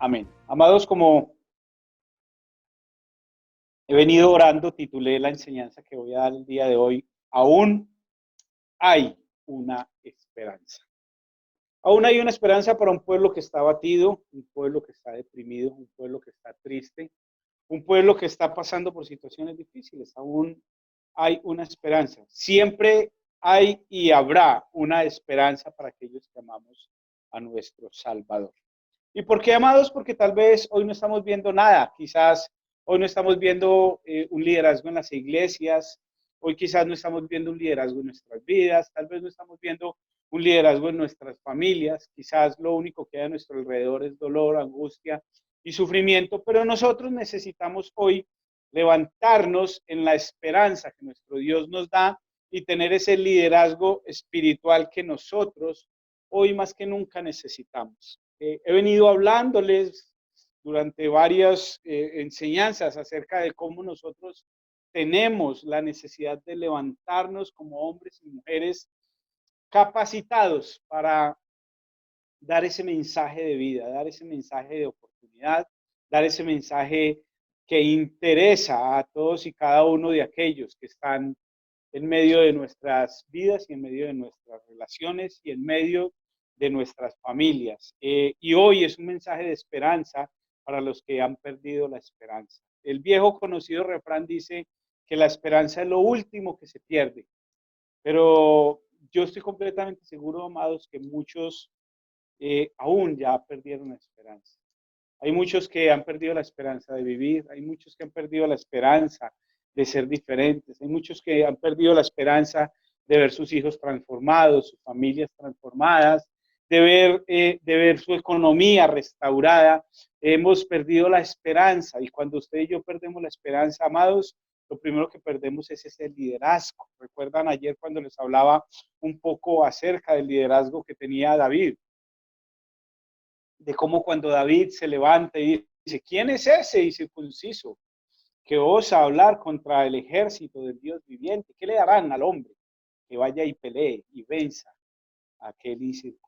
Amén. Amados, como he venido orando, titulé la enseñanza que voy a dar el día de hoy, aún hay una esperanza. Aún hay una esperanza para un pueblo que está abatido, un pueblo que está deprimido, un pueblo que está triste, un pueblo que está pasando por situaciones difíciles. Aún hay una esperanza. Siempre hay y habrá una esperanza para aquellos que amamos a nuestro Salvador. ¿Y por qué, amados? Porque tal vez hoy no estamos viendo nada. Quizás hoy no estamos viendo un liderazgo en las iglesias. Hoy quizás no estamos viendo un liderazgo en nuestras vidas. Tal vez no estamos viendo un liderazgo en nuestras familias. Quizás lo único que hay a nuestro alrededor es dolor, angustia y sufrimiento. Pero nosotros necesitamos hoy levantarnos en la esperanza que nuestro Dios nos da y tener ese liderazgo espiritual que nosotros hoy más que nunca necesitamos. He venido hablándoles durante varias enseñanzas acerca de cómo nosotros tenemos la necesidad de levantarnos como hombres y mujeres capacitados para dar ese mensaje de vida, dar ese mensaje de oportunidad, dar ese mensaje que interesa a todos y cada uno de aquellos que están en medio de nuestras vidas y en medio de nuestras relaciones y en medio de nuestras familias. Y hoy es un mensaje de esperanza para los que han perdido la esperanza. El viejo conocido refrán dice que la esperanza es lo último que se pierde, pero yo estoy completamente seguro, amados, que muchos aún ya perdieron la esperanza. Hay muchos que han perdido la esperanza de vivir, hay muchos que han perdido la esperanza de ser diferentes, hay muchos que han perdido la esperanza de ver sus hijos transformados, sus familias transformadas, de ver su economía restaurada. Hemos perdido la esperanza y cuando usted y yo perdemos la esperanza, amados, lo primero que perdemos es ese liderazgo. ¿Recuerdan ayer cuando les hablaba un poco acerca del liderazgo que tenía David? De cómo cuando David se levanta y dice, ¿quién es ese incircunciso que osa hablar contra el ejército del Dios viviente? ¿Qué le darán al hombre que vaya y pelee y venza a aquel incircunciso?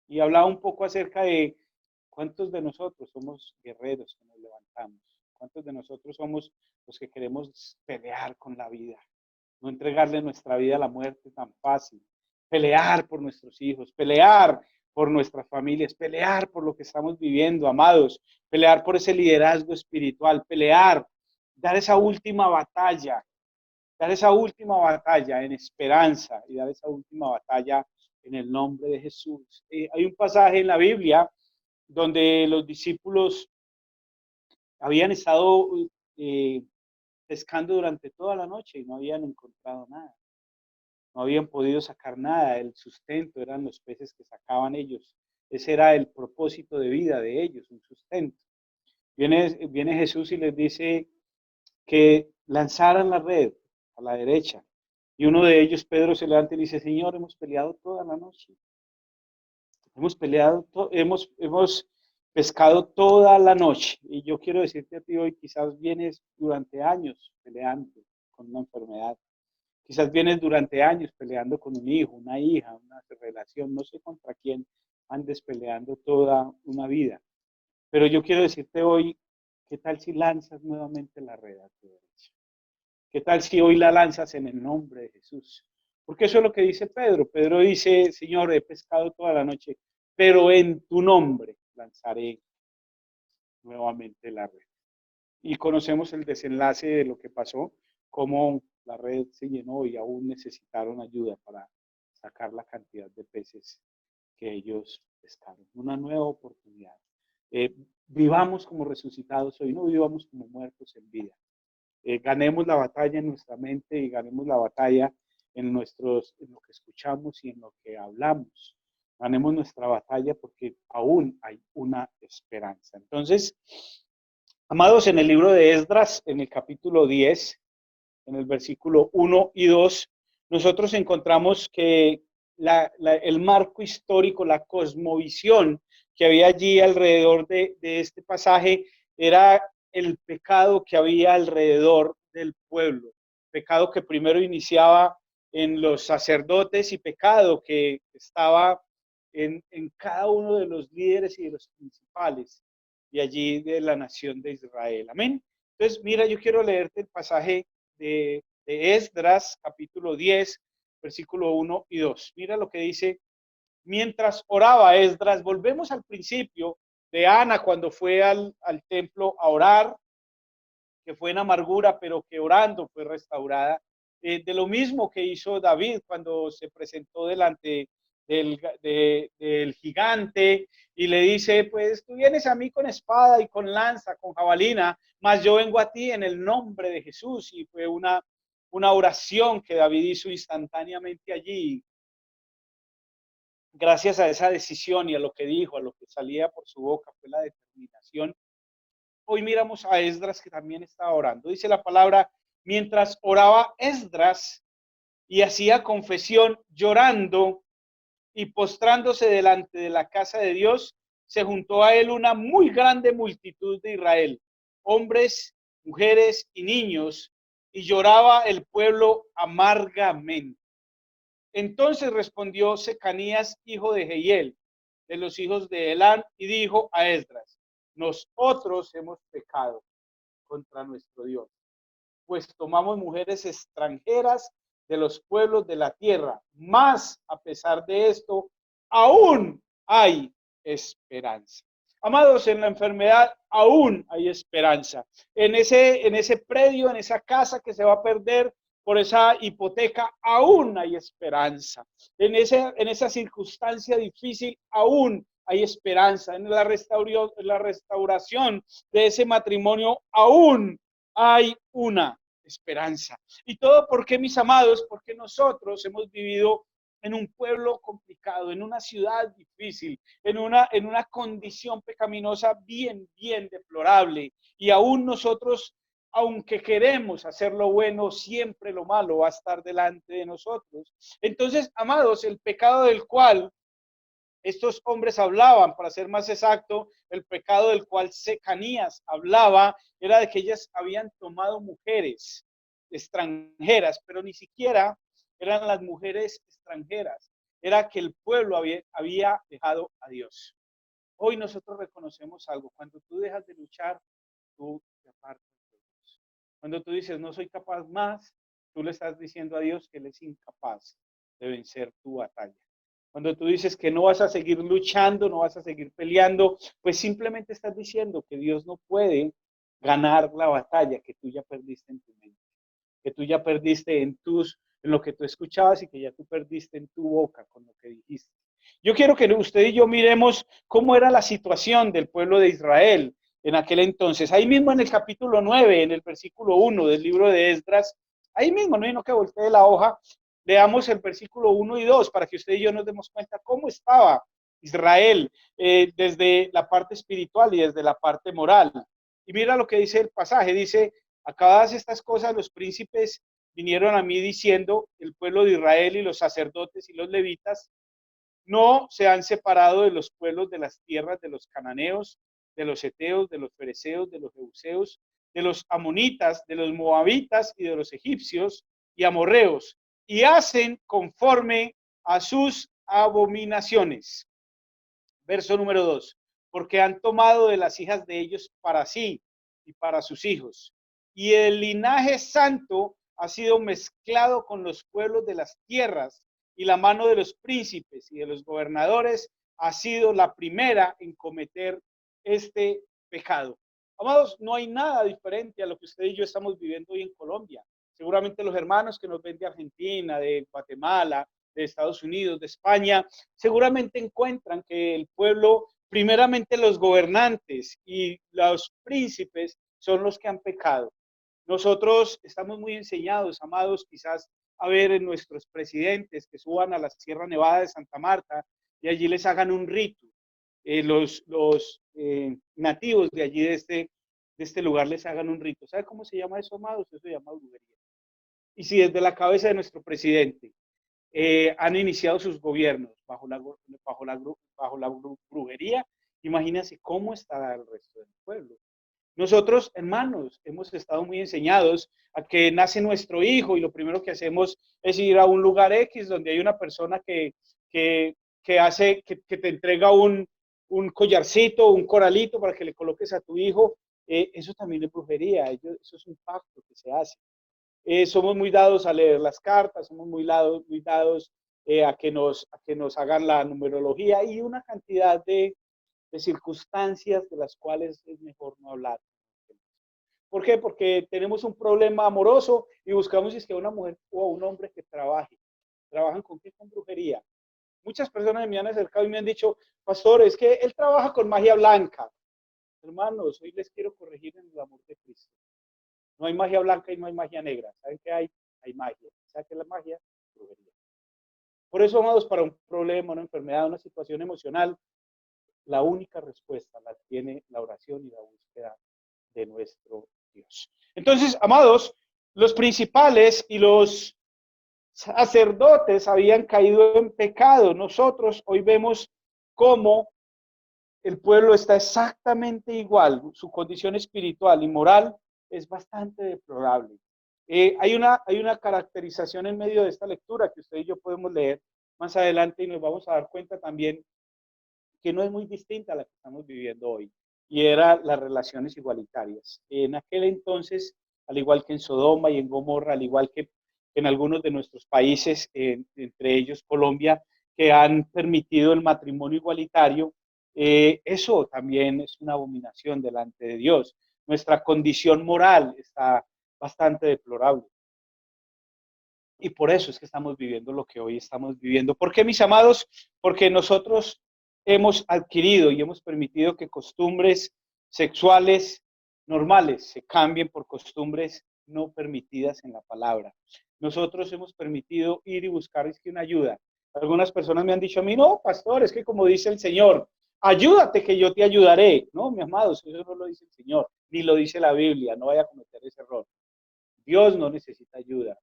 Y hablaba un poco acerca de cuántos de nosotros somos guerreros que nos levantamos, cuántos de nosotros somos los que queremos pelear con la vida, no entregarle nuestra vida a la muerte tan fácil, pelear por nuestros hijos, pelear por nuestras familias, pelear por lo que estamos viviendo, amados, pelear por ese liderazgo espiritual, pelear, dar esa última batalla en esperanza y dar esa última batalla en el nombre de Jesús. Hay un pasaje en la Biblia donde los discípulos habían estado eh, pescando durante toda la noche y no habían encontrado nada. No habían podido sacar nada, el sustento eran los peces que sacaban ellos. Ese era el propósito de vida de ellos, un sustento. Viene Jesús y les dice que lanzaran la red a la derecha. Y uno de ellos, Pedro, se levanta y dice, Señor, hemos peleado toda la noche. Hemos pescado toda la noche. Y yo quiero decirte a ti hoy, quizás vienes durante años peleando con una enfermedad. Quizás vienes durante años peleando con un hijo, una hija, una relación, no sé contra quién andes peleando toda una vida. Pero yo quiero decirte hoy, ¿qué tal si lanzas nuevamente la red a tu derecha? ¿Qué tal si hoy la lanzas en el nombre de Jesús? Porque eso es lo que dice Pedro. Pedro dice, Señor, he pescado toda la noche, pero en tu nombre lanzaré nuevamente la red. Y conocemos el desenlace de lo que pasó, cómo la red se llenó y aún necesitaron ayuda para sacar la cantidad de peces que ellos pescaron. Una nueva oportunidad. Vivamos como resucitados hoy, no vivamos como muertos en vida. Ganemos la batalla en nuestra mente y ganemos la batalla en lo que escuchamos y en lo que hablamos. Ganemos nuestra batalla porque aún hay una esperanza. Entonces, amados, en el libro de Esdras, en el capítulo 10, en el versículo 1 y 2, nosotros encontramos que el marco histórico, la cosmovisión que había allí alrededor de este pasaje era el pecado que había alrededor del pueblo. Pecado que primero iniciaba en los sacerdotes y pecado que estaba en cada uno de los líderes y de los principales. y allí de la nación de Israel. Amén. Entonces, mira, yo quiero leerte el pasaje de Esdras, capítulo 10, versículo 1 y 2. Mira lo que dice: mientras oraba Esdras, volvemos al principio de Ana cuando fue al templo a orar, que fue en amargura, pero que orando fue restaurada. De lo mismo que hizo David cuando se presentó delante del gigante y le dice, pues tú vienes a mí con espada y con lanza, con jabalina, mas yo vengo a ti en el nombre de Jesús. Y fue una oración que David hizo instantáneamente allí, gracias a esa decisión y a lo que dijo, a lo que salía por su boca, fue la determinación. Hoy miramos a Esdras, que también estaba orando. Dice la palabra: mientras oraba Esdras y hacía confesión llorando y postrándose delante de la casa de Dios, se juntó a él una muy grande multitud de Israel, hombres, mujeres y niños, y lloraba el pueblo amargamente. Entonces respondió Secanías, hijo de Jehiel, de los hijos de Elán, y dijo a Esdras: nosotros hemos pecado contra nuestro Dios, pues tomamos mujeres extranjeras de los pueblos de la tierra, mas a pesar de esto, aún hay esperanza. Amados, en la enfermedad aún hay esperanza. En ese predio, en esa casa que se va a perder por esa hipoteca, aún hay esperanza. En esa circunstancia difícil, aún hay esperanza. En la restauración de ese matrimonio, aún hay una esperanza. ¿Y todo por qué, mis amados? Porque nosotros hemos vivido en un pueblo complicado, en una ciudad difícil, en una condición pecaminosa bien deplorable. Y aún nosotros, aunque queremos hacer lo bueno, siempre lo malo va a estar delante de nosotros. Entonces, amados, el pecado del cual estos hombres hablaban, para ser más exacto, el pecado del cual Secanías hablaba, era de que ellas habían tomado mujeres extranjeras, pero ni siquiera eran las mujeres extranjeras, era que el pueblo había dejado a Dios. Hoy nosotros reconocemos algo: cuando tú dejas de luchar, tú te apartas de Dios. Cuando tú dices, no soy capaz más, tú le estás diciendo a Dios que Él es incapaz de vencer tu batalla. Cuando tú dices que no vas a seguir luchando, no vas a seguir peleando, pues simplemente estás diciendo que Dios no puede ganar la batalla que tú ya perdiste en tu mente, que tú ya perdiste en lo que tú escuchabas y que ya tú perdiste en tu boca con lo que dijiste. Yo quiero que usted y yo miremos cómo era la situación del pueblo de Israel en aquel entonces. Ahí mismo en el capítulo 9, en el versículo 1 del libro de Esdras, ahí mismo, no que voltee la hoja, leamos el versículo 1 y 2 para que usted y yo nos demos cuenta cómo estaba Israel desde la parte espiritual y desde la parte moral. Y mira lo que dice el pasaje: dice, acabadas estas cosas, los príncipes vinieron a mí diciendo, el pueblo de Israel y los sacerdotes y los levitas no se han separado de los pueblos de las tierras de los cananeos, de los heteos, de los fereceos, de los jebuseos, de los amonitas, de los moabitas y de los egipcios y amorreos, y hacen conforme a sus abominaciones. Verso número 2: porque han tomado de las hijas de ellos para sí y para sus hijos, y el linaje santo ha sido mezclado con los pueblos de las tierras, y la mano de los príncipes y de los gobernadores ha sido la primera en cometer este pecado. Amados, no hay nada diferente a lo que usted y yo estamos viviendo hoy en Colombia. Seguramente los hermanos que nos ven de Argentina, de Guatemala, de Estados Unidos, de España, seguramente encuentran que el pueblo, primeramente los gobernantes y los príncipes, son los que han pecado. Nosotros estamos muy enseñados, amados, quizás a ver en nuestros presidentes que suban a la Sierra Nevada de Santa Marta y allí les hagan un rito. Los nativos de allí, de este lugar, les hagan un rito. ¿Sabe cómo se llama eso, amados? Eso se llama brujería. Y si desde la cabeza de nuestro presidente han iniciado sus gobiernos bajo la brujería, imagínense cómo estará el resto del pueblo. Nosotros, hermanos, hemos estado muy enseñados a que nace nuestro hijo y lo primero que hacemos es ir a un lugar X donde hay una persona que te entrega un collarcito, un coralito para que le coloques a tu hijo, eso también es brujería, eso es un pacto que se hace. Somos muy dados a leer las cartas, somos muy dados a que nos hagan la numerología y una cantidad de circunstancias de las cuales es mejor no hablar. ¿Por qué? Porque tenemos un problema amoroso y buscamos si es que una mujer o un hombre que trabaje. ¿Trabajan con qué? Con brujería. Muchas personas me han acercado y me han dicho, pastor, es que él trabaja con magia blanca. Hermanos, hoy les quiero corregir en el amor de Cristo. No hay magia blanca y no hay magia negra. ¿Saben qué hay? Hay magia. ¿Saben qué es la magia? Brujería. Por eso, amados, para un problema, una enfermedad, una situación emocional, la única respuesta la tiene la oración y la búsqueda de nuestro Dios. Entonces, amados, los principales y los sacerdotes habían caído en pecado. Nosotros hoy vemos cómo el pueblo está exactamente igual. Su condición espiritual y moral es bastante deplorable. Hay una caracterización en medio de esta lectura que usted y yo podemos leer más adelante y nos vamos a dar cuenta también que no es muy distinta a la que estamos viviendo hoy, y era las relaciones igualitarias. En aquel entonces, al igual que en Sodoma y en Gomorra, al igual que en algunos de nuestros países, entre ellos Colombia, que han permitido el matrimonio igualitario, eso también es una abominación delante de Dios. Nuestra condición moral está bastante deplorable. Y por eso es que estamos viviendo lo que hoy estamos viviendo. ¿Por qué, mis amados? Porque nosotros hemos adquirido y hemos permitido que costumbres sexuales normales se cambien por costumbres no permitidas en la palabra. Nosotros hemos permitido ir y buscar es que una ayuda. Algunas personas me han dicho a mí, no, pastor, es que como dice el Señor, ayúdate que yo te ayudaré. No, mis amados, eso no lo dice el Señor, ni lo dice la Biblia, no vaya a cometer ese error. Dios no necesita ayuda.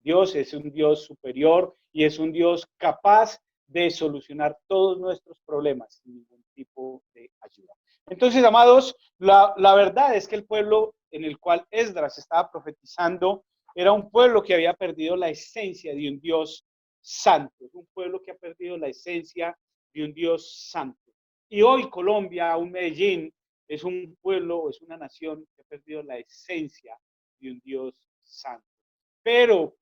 Dios es un Dios superior y es un Dios capaz de solucionar todos nuestros problemas sin ningún tipo de ayuda. Entonces, amados, la verdad es que el pueblo en el cual Esdras estaba profetizando era un pueblo que había perdido la esencia de un Dios santo, un pueblo que ha perdido la esencia de un Dios santo. Y hoy Colombia, un Medellín, es un pueblo, es una nación que ha perdido la esencia de un Dios santo. Pero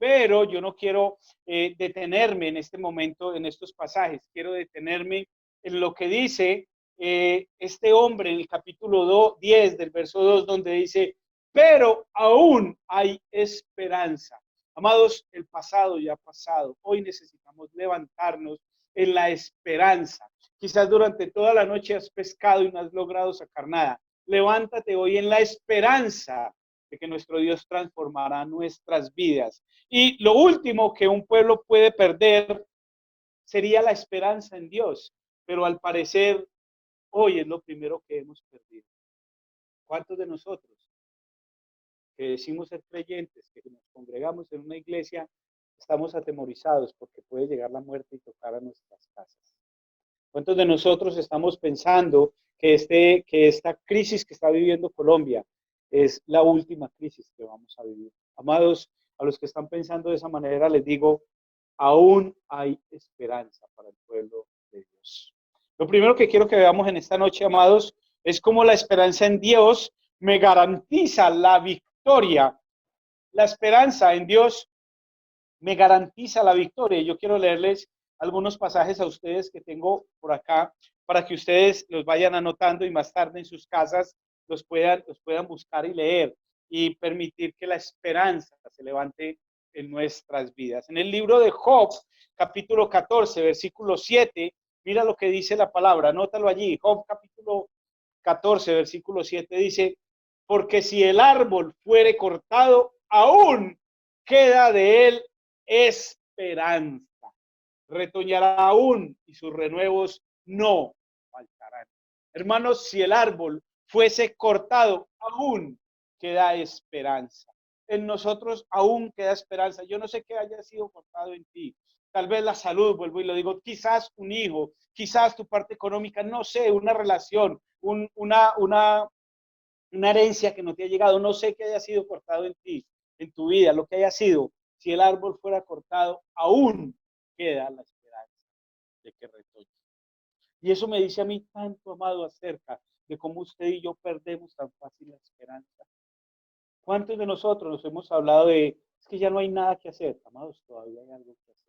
yo no quiero detenerme en este momento, en estos pasajes, quiero detenerme en lo que dice este hombre en el capítulo 10 del verso 2, donde dice, pero aún hay esperanza. Amados, el pasado ya ha pasado, hoy necesitamos levantarnos en la esperanza. Quizás durante toda la noche has pescado y no has logrado sacar nada. Levántate hoy en la esperanza de que nuestro Dios transformará nuestras vidas. Y lo último que un pueblo puede perder sería la esperanza en Dios, pero al parecer hoy es lo primero que hemos perdido. ¿Cuántos de nosotros que decimos ser creyentes, que nos congregamos en una iglesia, estamos atemorizados porque puede llegar la muerte y tocar a nuestras casas? ¿Cuántos de nosotros estamos pensando que esta crisis que está viviendo Colombia es la última crisis que vamos a vivir? Amados, a los que están pensando de esa manera les digo, aún hay esperanza para el pueblo de Dios. Lo primero que quiero que veamos en esta noche, amados, es cómo la esperanza en Dios me garantiza la victoria. La esperanza en Dios me garantiza la victoria. Yo quiero leerles algunos pasajes a ustedes que tengo por acá para que ustedes los vayan anotando y más tarde en sus casas los puedan buscar y leer y permitir que la esperanza se levante en nuestras vidas. En el libro de Job, capítulo 14, versículo 7, mira lo que dice la palabra, anótalo allí. Job, capítulo 14, versículo 7 dice, porque si el árbol fuere cortado, aún queda de él esperanza. Retoñará aún y sus renuevos no faltarán. Hermanos, si el árbol fuese cortado, aún queda esperanza. En nosotros aún queda esperanza. Yo no sé qué haya sido cortado en ti. Tal vez la salud, vuelvo y lo digo, quizás un hijo, quizás tu parte económica, no sé, una relación, una herencia que no te ha llegado, no sé qué haya sido cortado en ti, en tu vida, lo que haya sido. Si el árbol fuera cortado, aún queda la esperanza de que retoñe. Y eso me dice a mí tanto, amado, acerca de cómo usted y yo perdemos tan fácil la esperanza. ¿Cuántos de nosotros nos hemos hablado de, es que ya no hay nada que hacer? Amados, todavía hay algo que hacer.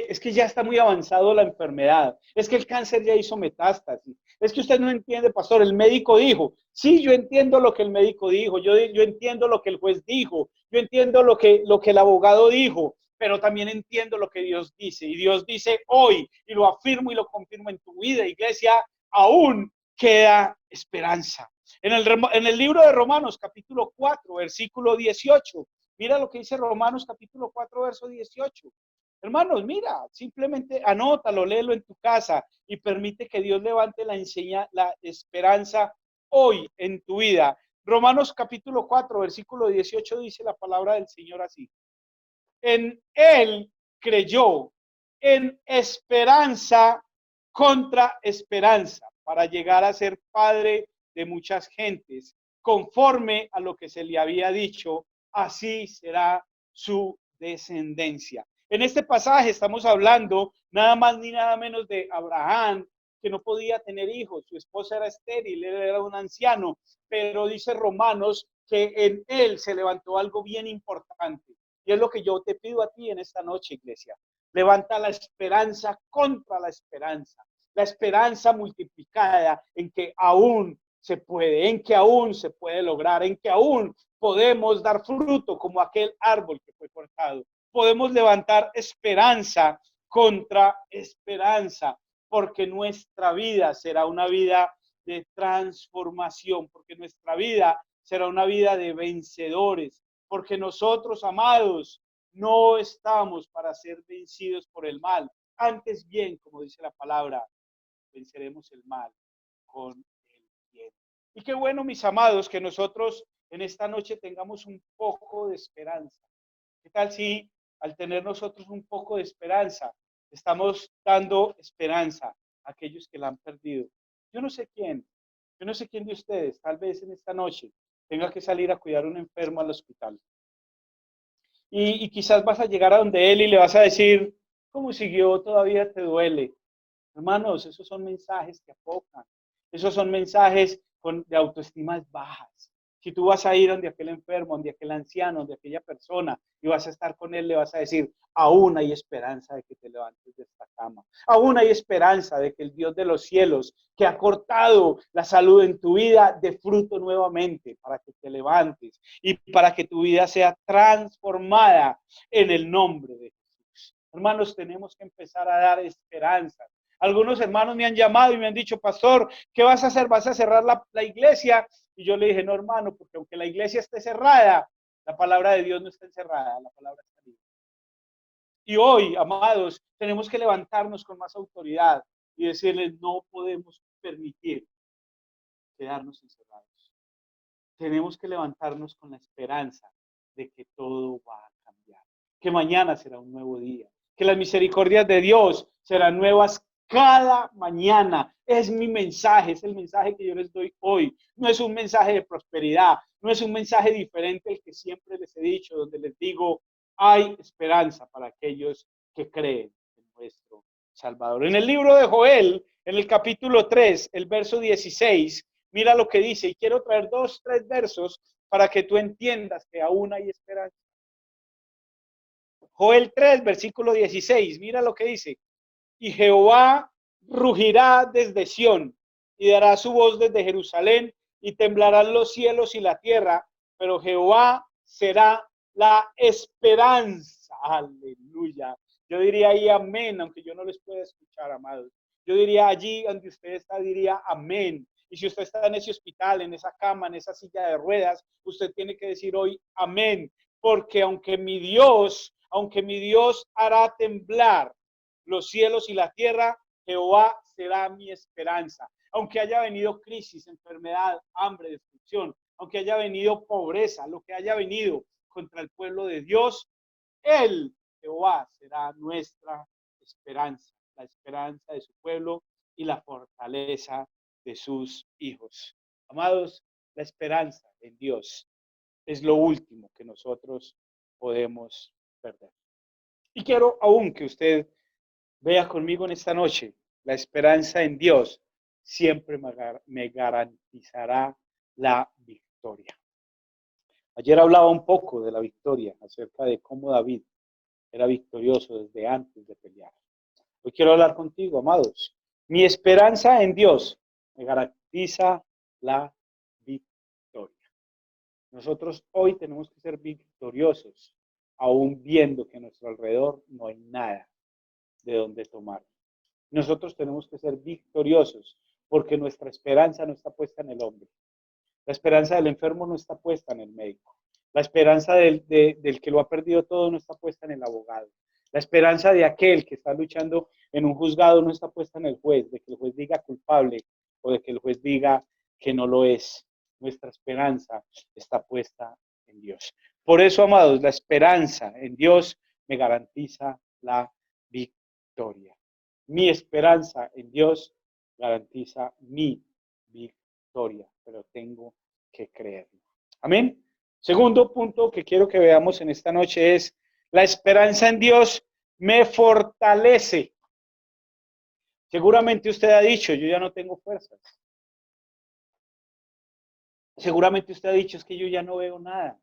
Es que ya está muy avanzado la enfermedad. Es que el cáncer ya hizo metástasis. Es que usted no entiende, pastor. El médico dijo. Sí, yo entiendo lo que el médico dijo. Yo entiendo lo que el juez dijo. Yo entiendo lo que el abogado dijo. Pero también entiendo lo que Dios dice. Y Dios dice hoy, y lo afirmo y lo confirmo en tu vida, iglesia, aún queda esperanza. En el libro de Romanos, capítulo 4, versículo 18. Mira lo que dice Romanos, capítulo 4, verso 18. Hermanos, mira, simplemente anótalo, léelo en tu casa y permite que Dios levante la esperanza hoy en tu vida. Romanos capítulo 4, versículo 18 dice la palabra del Señor así. En él creyó, en esperanza contra esperanza, para llegar a ser padre de muchas gentes, conforme a lo que se le había dicho, así será su descendencia. En este pasaje estamos hablando nada más ni nada menos de Abraham, que no podía tener hijos, su esposa era estéril, él era un anciano, pero dice Romanos que en él se levantó algo bien importante. Y es lo que yo te pido a ti en esta noche, iglesia. Levanta la esperanza contra la esperanza multiplicada en que aún se puede, en que aún se puede lograr, en que aún podemos dar fruto como aquel árbol que fue cortado. Podemos levantar esperanza contra esperanza, porque nuestra vida será una vida de transformación, porque nuestra vida será una vida de vencedores, porque nosotros, amados, no estamos para ser vencidos por el mal. Antes bien, como dice la palabra, venceremos el mal con el bien. Y qué bueno, mis amados, que nosotros en esta noche tengamos un poco de esperanza. ¿Qué tal si al tener nosotros un poco de esperanza, estamos dando esperanza a aquellos que la han perdido? Yo no sé quién, yo no sé quién de ustedes, tal vez en esta noche, tenga que salir a cuidar a un enfermo al hospital. Y quizás vas a llegar a donde él y le vas a decir, ¿cómo siguió? Todavía te duele. Hermanos, esos son mensajes que apocan. Esos son mensajes de autoestimas bajas. Si tú vas a ir donde aquel enfermo, donde aquel anciano, donde aquella persona y vas a estar con él, le vas a decir, aún hay esperanza de que te levantes de esta cama. Aún hay esperanza de que el Dios de los cielos, que ha cortado la salud en tu vida, dé fruto nuevamente para que te levantes y para que tu vida sea transformada en el nombre de Jesús. Hermanos, tenemos que empezar a dar esperanza. Algunos hermanos me han llamado y me han dicho, pastor, ¿qué vas a hacer? ¿Vas a cerrar la iglesia? Y yo le dije, no, hermano, porque aunque la iglesia esté cerrada, la palabra de Dios no está encerrada, la palabra está libre. Y hoy, amados, tenemos que levantarnos con más autoridad y decirles, no podemos permitir quedarnos encerrados. Tenemos que levantarnos con la esperanza de que todo va a cambiar, que mañana será un nuevo día, que las misericordias de Dios serán nuevas cada mañana. Es mi mensaje, es el mensaje que yo les doy hoy. No es un mensaje de prosperidad, no es un mensaje diferente al que siempre les he dicho, donde les digo, hay esperanza para aquellos que creen en nuestro Salvador. En el libro de Joel, en el capítulo 3, el verso 16, mira lo que dice, y quiero traer 2, 3 versos para que tú entiendas que aún hay esperanza. Joel 3, versículo 16, mira lo que dice, y Jehová rugirá desde Sión, y dará su voz desde Jerusalén, y temblarán los cielos y la tierra, pero Jehová será la esperanza. Aleluya. Yo diría ahí amén, aunque yo no les pueda escuchar, amados. Yo diría allí donde usted está, diría amén. Y si usted está en ese hospital, en esa cama, en esa silla de ruedas, usted tiene que decir hoy amén, porque aunque mi Dios hará temblar los cielos y la tierra, Jehová será mi esperanza. Aunque haya venido crisis, enfermedad, hambre, destrucción, aunque haya venido pobreza, lo que haya venido contra el pueblo de Dios, Él, Jehová, será nuestra esperanza, la esperanza de su pueblo y la fortaleza de sus hijos. Amados, la esperanza en Dios es lo último que nosotros podemos perder. Y quiero aún que usted vea conmigo en esta noche la esperanza en Dios siempre me garantizará la victoria. Ayer hablaba un poco de la victoria, acerca de cómo David era victorioso desde antes de pelear. Hoy quiero hablar contigo, amados. Mi esperanza en Dios me garantiza la victoria. Nosotros hoy tenemos que ser victoriosos, aún viendo que a nuestro alrededor no hay nada de donde tomar. Nosotros tenemos que ser victoriosos porque nuestra esperanza no está puesta en el hombre. La esperanza del enfermo no está puesta en el médico. La esperanza del que lo ha perdido todo no está puesta en el abogado. La esperanza de aquel que está luchando en un juzgado no está puesta en el juez, de que el juez diga culpable o de que el juez diga que no lo es. Nuestra esperanza está puesta en Dios. Por eso, amados, la esperanza en Dios me garantiza la victoria. Mi esperanza en Dios garantiza mi victoria, pero tengo que creerlo. Amén. Segundo punto que quiero que veamos en esta noche es: la esperanza en Dios me fortalece. Seguramente usted ha dicho, yo ya no tengo fuerzas. Seguramente usted ha dicho, es que yo ya no veo nada.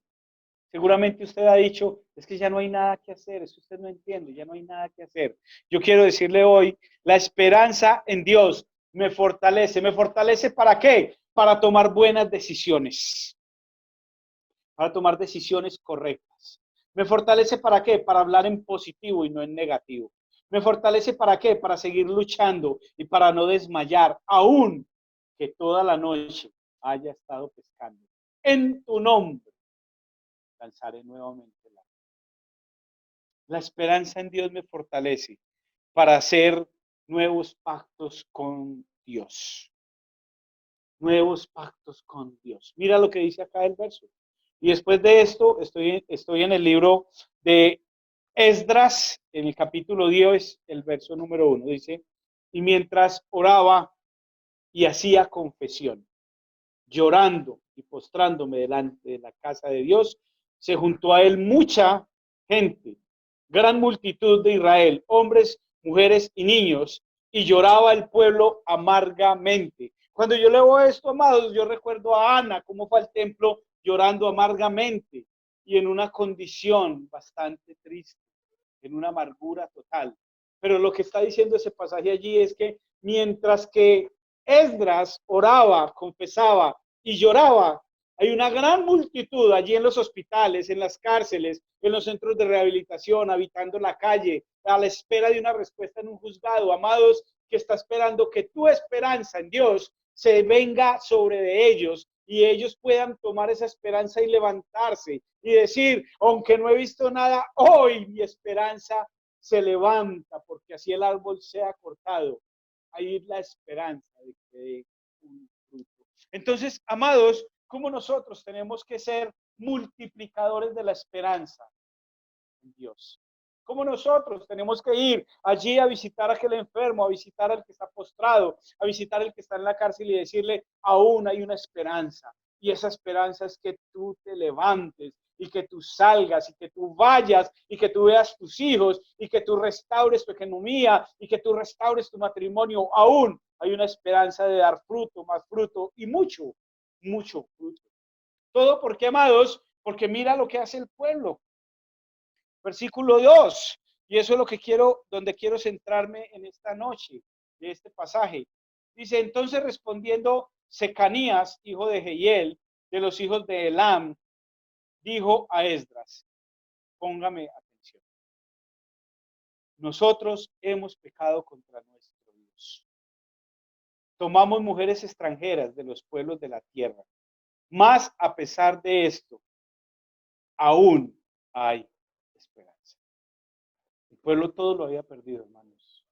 Seguramente usted ha dicho, es que ya no hay nada que hacer, es que usted no entiende, ya no hay nada que hacer. Yo quiero decirle hoy, la esperanza en Dios me fortalece. ¿Me fortalece para qué? Para tomar buenas decisiones, para tomar decisiones correctas. ¿Me fortalece para qué? Para hablar en positivo y no en negativo. ¿Me fortalece para qué? Para seguir luchando y para no desmayar, aún que toda la noche haya estado pescando. En tu nombre lanzaré nuevamente la esperanza en Dios me fortalece para hacer nuevos pactos con Dios. Nuevos pactos con Dios. Mira lo que dice acá el verso. Y después de esto, estoy en el libro de Esdras, en el capítulo 10, el verso número 1. Dice, y mientras oraba y hacía confesión, llorando y postrándome delante de la casa de Dios, se juntó a él mucha gente, gran multitud de Israel, hombres, mujeres y niños, y lloraba el pueblo amargamente. Cuando yo leo esto, amados, yo recuerdo a Ana, cómo fue al templo llorando amargamente y en una condición bastante triste, en una amargura total. Pero lo que está diciendo ese pasaje allí es que mientras que Esdras oraba, confesaba y lloraba, hay una gran multitud allí en los hospitales, en las cárceles, en los centros de rehabilitación, habitando la calle, a la espera de una respuesta en un juzgado. Amados, que está esperando que tu esperanza en Dios se venga sobre de ellos y ellos puedan tomar esa esperanza y levantarse y decir, aunque no he visto nada, hoy mi esperanza se levanta, porque así el árbol sea cortado. Ahí es la esperanza de que dé un fruto. Entonces, amados, ¿cómo nosotros tenemos que ser multiplicadores de la esperanza en Dios? Como nosotros tenemos que ir allí a visitar a aquel enfermo, a visitar al que está postrado, a visitar al que está en la cárcel y decirle, aún hay una esperanza. Y esa esperanza es que tú te levantes y que tú salgas y que tú vayas y que tú veas tus hijos y que tú restaures tu economía y que tú restaures tu matrimonio. Aún hay una esperanza de dar fruto, más fruto y mucho, mucho fruto. Todo porque, amados, porque mira lo que hace el pueblo. Versículo 2, y eso es lo que quiero, donde quiero centrarme en esta noche, de este pasaje. Dice, entonces respondiendo Secanías, hijo de Jehiel, de los hijos de Elam, dijo a Esdras, póngame atención. Nosotros hemos pecado contra nuestro Dios. Tomamos mujeres extranjeras de los pueblos de la tierra. Mas a pesar de esto, aún hay esperanza. El pueblo todo lo había perdido, hermanos.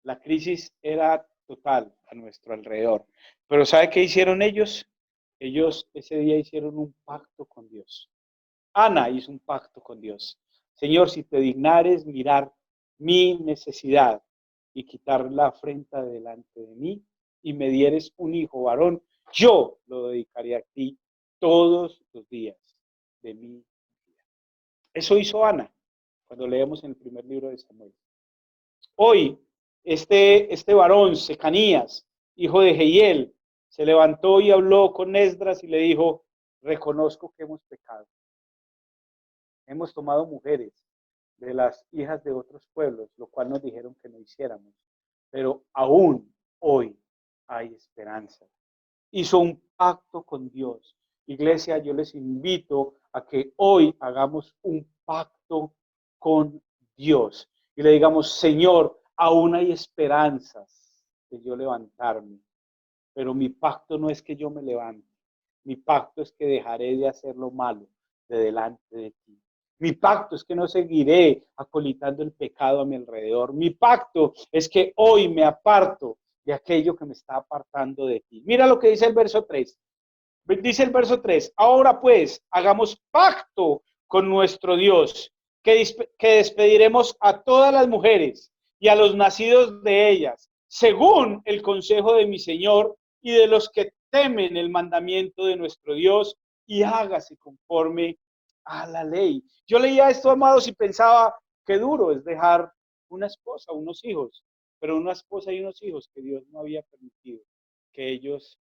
La crisis era total a nuestro alrededor. Pero ¿sabe qué hicieron ellos? Ellos ese día hicieron un pacto con Dios. Ana hizo un pacto con Dios. Señor, si te dignares mirar mi necesidad y quitar la afrenta delante de mí y me dieres un hijo varón, yo lo dedicaré a ti todos los días de mi vida. Eso hizo Ana cuando leemos en el primer libro de Samuel. Hoy este varón, Secanías, hijo de Jehiel, se levantó y habló con Esdras y le dijo, reconozco que hemos pecado. Hemos tomado mujeres de las hijas de otros pueblos, lo cual nos dijeron que no hiciéramos. Pero aún hoy hay esperanza. Hizo un pacto con Dios. Iglesia, yo les invito a que hoy hagamos un pacto con Dios y le digamos, Señor, aún hay esperanzas de yo levantarme, pero mi pacto no es que yo me levante, mi pacto es que dejaré de hacer lo malo de delante de ti. Mi pacto es que no seguiré acolitando el pecado a mi alrededor. Mi pacto es que hoy me aparto de aquello que me está apartando de ti. Mira lo que dice el verso 3. Dice el verso 3, ahora pues hagamos pacto con nuestro Dios, que despediremos a todas las mujeres y a los nacidos de ellas, según el consejo de mi Señor y de los que temen el mandamiento de nuestro Dios, y hágase conforme a la ley. Yo leía esto, amados, y pensaba, qué duro es dejar una esposa, unos hijos, pero una esposa y unos hijos que Dios no había permitido que ellos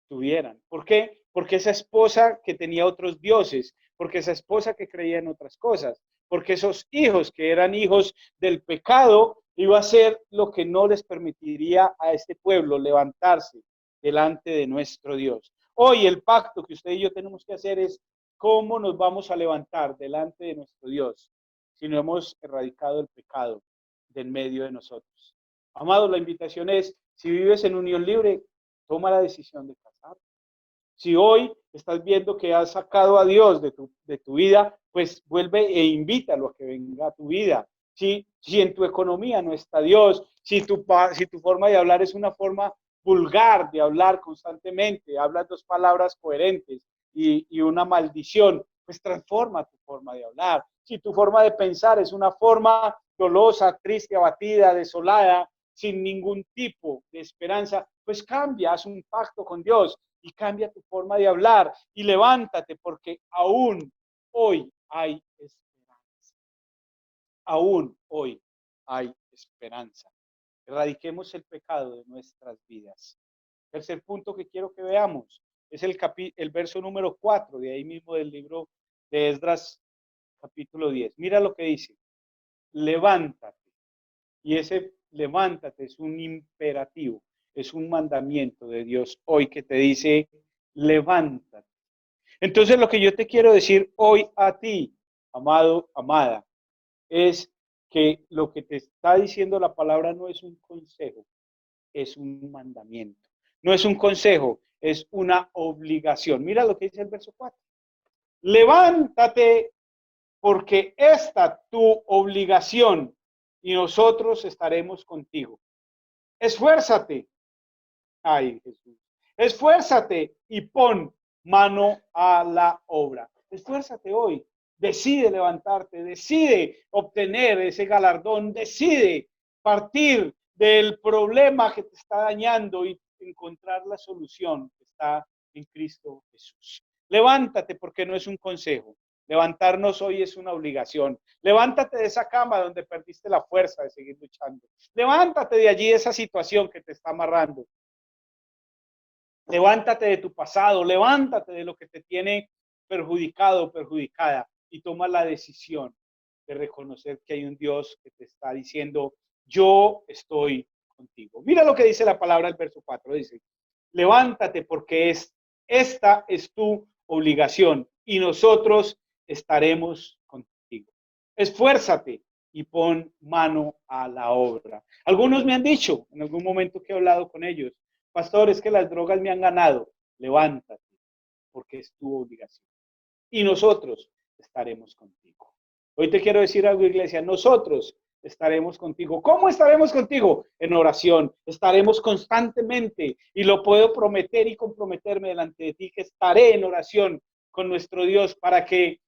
tuvieran. ¿Por qué? Porque esa esposa que tenía otros dioses, porque esa esposa que creía en otras cosas, porque esos hijos que eran hijos del pecado, iba a ser lo que no les permitiría a este pueblo levantarse delante de nuestro Dios. Hoy el pacto que usted y yo tenemos que hacer es cómo nos vamos a levantar delante de nuestro Dios si no hemos erradicado el pecado del medio de nosotros. Amados, la invitación es, si vives en unión libre, toma la decisión de casar. Si hoy estás viendo que has sacado a Dios de tu vida, pues vuelve e invítalo a que venga a tu vida. Si en tu economía no está Dios, si tu forma de hablar es una forma vulgar de hablar constantemente, hablas dos palabras coherentes y una maldición, pues transforma tu forma de hablar. Si tu forma de pensar es una forma dolosa, triste, abatida, desolada, sin ningún tipo de esperanza, pues cambia, haz un pacto con Dios y cambia tu forma de hablar y levántate porque aún hoy hay esperanza. Aún hoy hay esperanza. Erradiquemos el pecado de nuestras vidas. Tercer punto que quiero que veamos es el verso número 4 de ahí mismo del libro de Esdras, capítulo 10. Mira lo que dice, levántate. Y ese levántate es un imperativo, es un mandamiento de Dios hoy que te dice, levántate. Entonces lo que yo te quiero decir hoy a ti, amado, amada, es que lo que te está diciendo la palabra no es un consejo, es un mandamiento. No es un consejo, es una obligación. Mira lo que dice el verso 4. Levántate porque esta tu obligación y nosotros estaremos contigo. Esfuérzate. Ay, Jesús. Esfuérzate y pon mano a la obra. Esfuérzate hoy. Decide levantarte, decide obtener ese galardón, decide partir del problema que te está dañando y encontrar la solución que está en Cristo Jesús. Levántate porque no es un consejo. Levantarnos hoy es una obligación. Levántate de esa cama donde perdiste la fuerza de seguir luchando. Levántate de allí, de esa situación que te está amarrando. Levántate de tu pasado, levántate de lo que te tiene perjudicado o perjudicada y toma la decisión de reconocer que hay un Dios que te está diciendo, yo estoy contigo. Mira lo que dice la palabra del verso 4, dice, levántate porque esta es tu obligación y nosotros estaremos contigo. Esfuérzate y pon mano a la obra. Algunos me han dicho en algún momento que he hablado con ellos, pastor, es que las drogas me han ganado. Levántate, porque es tu obligación. Y nosotros estaremos contigo. Hoy te quiero decir algo, iglesia, nosotros estaremos contigo. ¿Cómo estaremos contigo? En oración. Estaremos constantemente y lo puedo prometer y comprometerme delante de ti que estaré en oración con nuestro Dios para que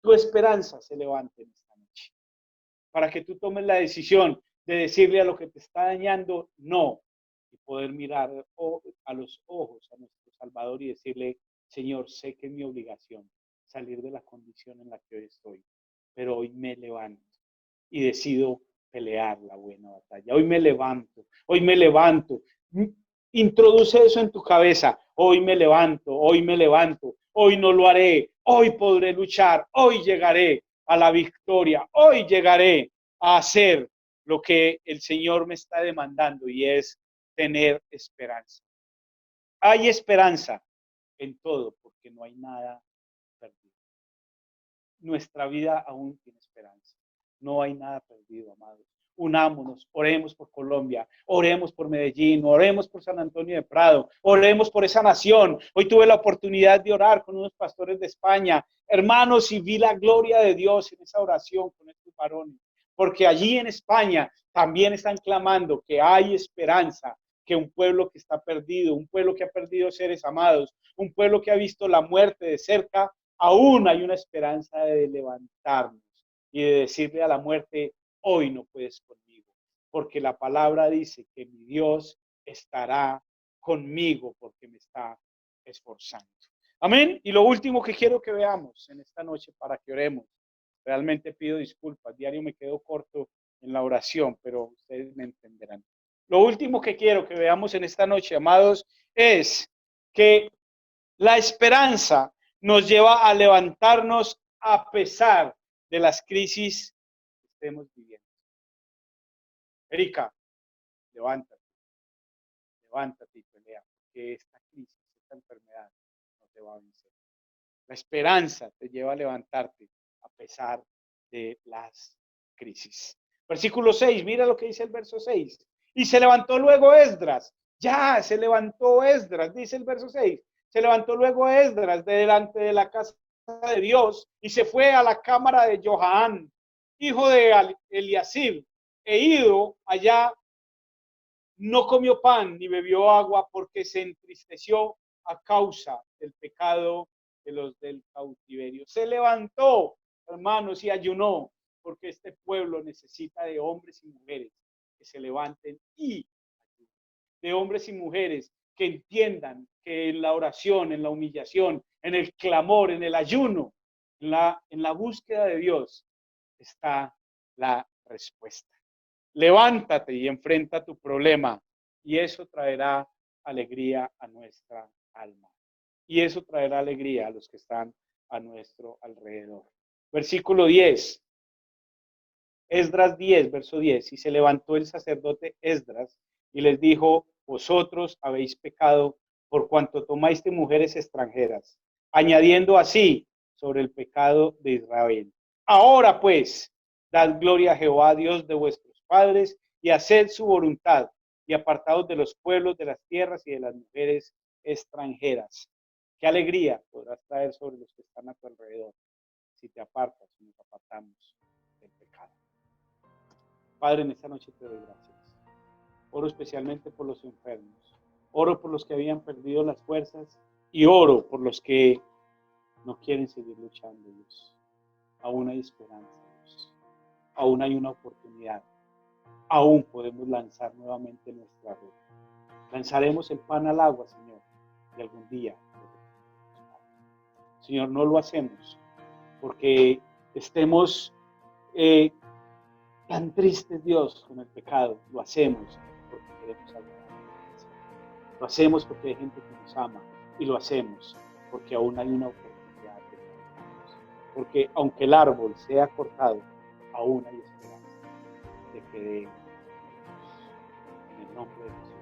tu esperanza se levante en esta noche. Para que tú tomes la decisión de decirle a lo que te está dañando no y poder mirar a los ojos a nuestro Salvador y decirle, Señor, sé que es mi obligación salir de la condición en la que hoy estoy, pero hoy me levanto y decido pelear la buena batalla. Hoy me levanto, hoy me levanto. Introduce eso en tu cabeza. Hoy me levanto, hoy me levanto. Hoy no lo haré, hoy podré luchar, hoy llegaré a la victoria, hoy llegaré a hacer lo que el Señor me está demandando y es tener esperanza. Hay esperanza en todo porque no hay nada perdido. Nuestra vida aún tiene esperanza. No hay nada perdido, amados. Unámonos, oremos por Colombia, oremos por Medellín, oremos por San Antonio de Prado, oremos por esa nación. Hoy tuve la oportunidad de orar con unos pastores de España, hermanos, y vi la gloria de Dios en esa oración con estos varones, porque allí en España también están clamando que hay esperanza, que un pueblo que está perdido, un pueblo que ha perdido seres amados, un pueblo que ha visto la muerte de cerca, aún hay una esperanza de levantarnos y de decirle a la muerte, hoy no puedes conmigo, porque la palabra dice que mi Dios estará conmigo porque me está esforzando. Amén. Y lo último que quiero que veamos en esta noche para que oremos, realmente pido disculpas, diario me quedo corto en la oración, pero ustedes me entenderán. Lo último que quiero que veamos en esta noche, amados, es que la esperanza nos lleva a levantarnos a pesar de las crisis que estemos viviendo. Erika, levántate, levántate y pelea, porque esta crisis, esta enfermedad no te va a vencer. La esperanza te lleva a levantarte a pesar de las crisis. Versículo 6, mira lo que dice el verso 6. Y se levantó luego Esdras. Ya se levantó Esdras, dice el verso 6. Se levantó luego Esdras de delante de la casa de Dios y se fue a la cámara de Johaán, hijo de Eliasib, e ido allá, no comió pan ni bebió agua porque se entristeció a causa del pecado de los del cautiverio. Se levantó, hermanos, y ayunó, porque este pueblo necesita de hombres y mujeres que se levanten y ayunen, de hombres y mujeres que entiendan que en la oración, en la humillación, en el clamor, en el ayuno, en la búsqueda de Dios está la respuesta. Levántate y enfrenta tu problema y eso traerá alegría a nuestra alma. Y eso traerá alegría a los que están a nuestro alrededor. Versículo 10. Esdras 10, verso 10. Y se levantó el sacerdote Esdras y les dijo, vosotros habéis pecado por cuanto tomáis de mujeres extranjeras, añadiendo así sobre el pecado de Israel. Ahora pues, dad gloria a Jehová, Dios de vuestros padres, y haced su voluntad, y apartaos de los pueblos, de las tierras y de las mujeres extranjeras. Qué alegría podrás traer sobre los que están a tu alrededor si te apartas, si nos apartamos del pecado. Padre, en esta noche te doy gracias. Oro especialmente por los enfermos. Oro por los que habían perdido las fuerzas y oro por los que no quieren seguir luchando, Dios. Aún hay esperanza, Dios. Aún hay una oportunidad. Aún podemos lanzar nuevamente nuestra red. Lanzaremos el pan al agua, Señor, y algún día. Señor, no lo hacemos porque estemos tan tristes, Dios, con el pecado. Lo hacemos porque queremos agradar. Lo hacemos porque hay gente que nos ama y lo hacemos porque aún hay una oportunidad de levantarnos. Porque aunque el árbol sea cortado, aún hay esperanza de que dé en el nombre de Jesús.